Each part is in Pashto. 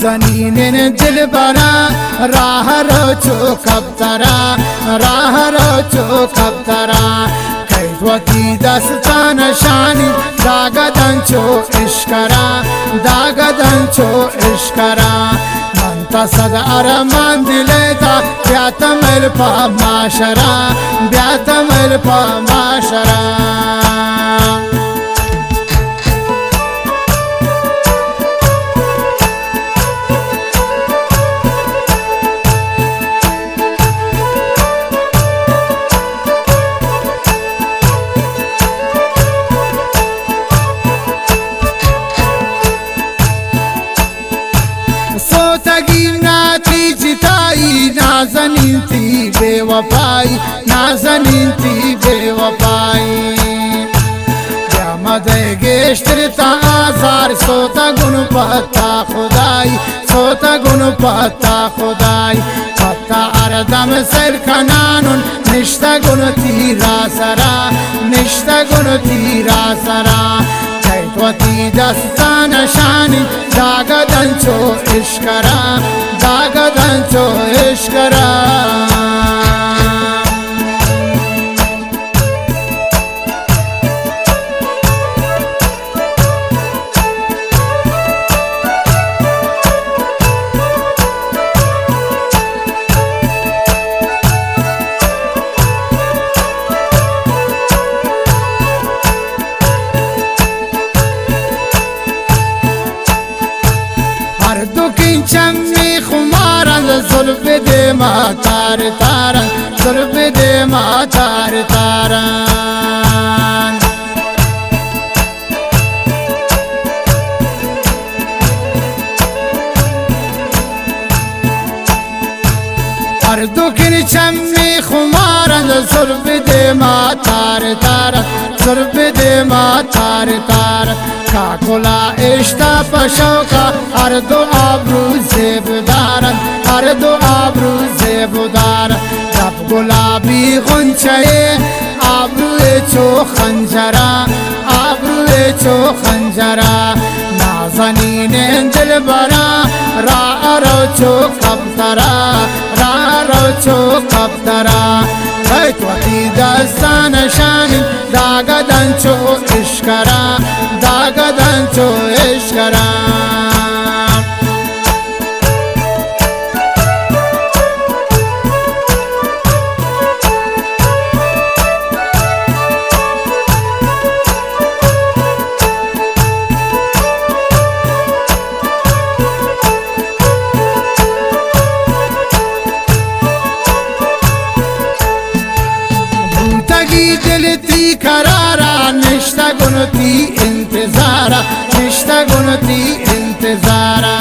نازنین دلبرا راه رو چو کبترا راه رو چو کبترا کیفوتی دستان شانی داغدن چو اشکرا داغدن چو اشکرا من تصد ارمان دلیتا بیاتم الپا معاشرا بیاتم الپا معاشرا نازنین تی بے وفائی نازنین تی بے وفائی قیامت گشتر تا آزار سوتا گن پتا خدائی سوتا گن پتا خدائی پتا اردم سر کنانون نشتا گن تیرا سرا نشتا گن تیرا سرا کیفوتی دستان شانی داغدن چو اشکرا داغدن چو اشکرا چمی خمارند زلف دے ما تار تارن زلف دے ما تار تارن ہر دکھن چمی خمارند زلف دے ما تار تارن زلف دے ما تار تارن کاکولا اشتا پشوکا هر دو آبرو زیب دارن هر دو آبرو زیب دارن دب گلابی غنچه آبرو چو خنجرا آبرو چو خنجرا نازنین دلبرا را رو چو کبترا را رو چو کبترا کیفوتی دستان شانی داغدن چو اشکرا داغدن چو اشکرا دلتی قرارا نشتا گنتی انتظارا نشتا گنتی انتظارا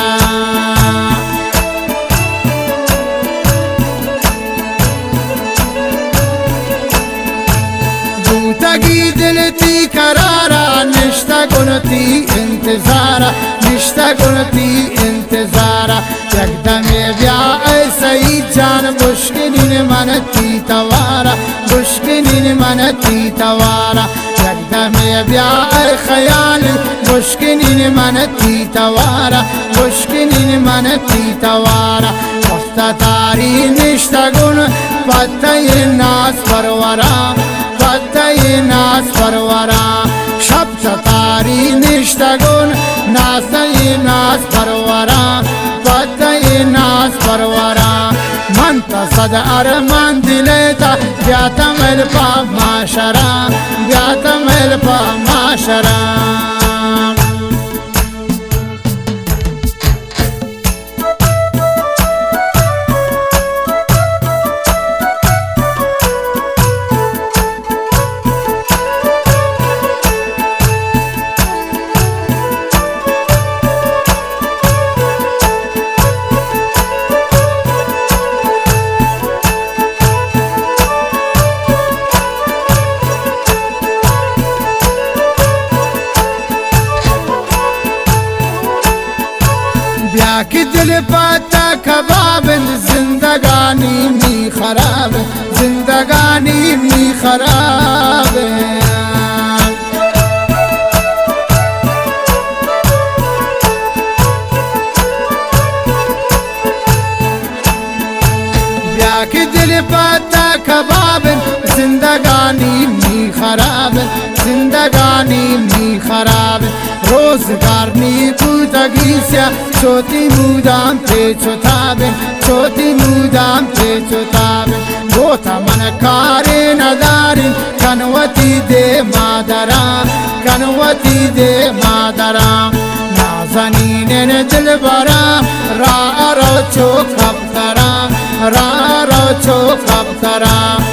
بوتگی دلتی قرارا نشتا گنتی انتظارا نشتا گنتی انتظارا یکدم بیا ای سعید جان بشکنین من تی توارا بشکنین من تی توارا یکدم بیا ای خیال بشکنین من تی توارا بشکنین من تی توارا وقت تاری نشتا گن پتای ناز پرورا پتای ناز پرورا شب تاری نشتا گن نازای ناز پرورا پتای ناز پرورا من تصد ارمان دلیتا بیاتم الپا معاشرا بیاتم الپا معاشرا بیا کی دل پاتا کباب زندگانی می خراب زندگانی می خراب زندگانی می خراب زندگانی می خراب روزگار نیکو تگیسیا چوتی مودام پیچ و تاب چوتی مودام پیچ و تاب گوتا من کاری نداریم کنوتی ده مادرم کنوتی ده مادرم نازنین دل برم را رو چو کبترم را رو چو کبترم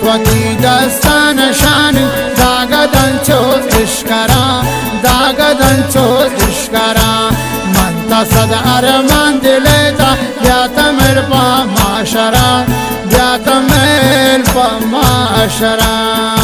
کیتوتی دستان شان داگدن چو اشکرم داگدن چو اشکرم من تصد ارمان دلیتا بیاتا مل پا معاشرم بیاتا مل پا معاشرم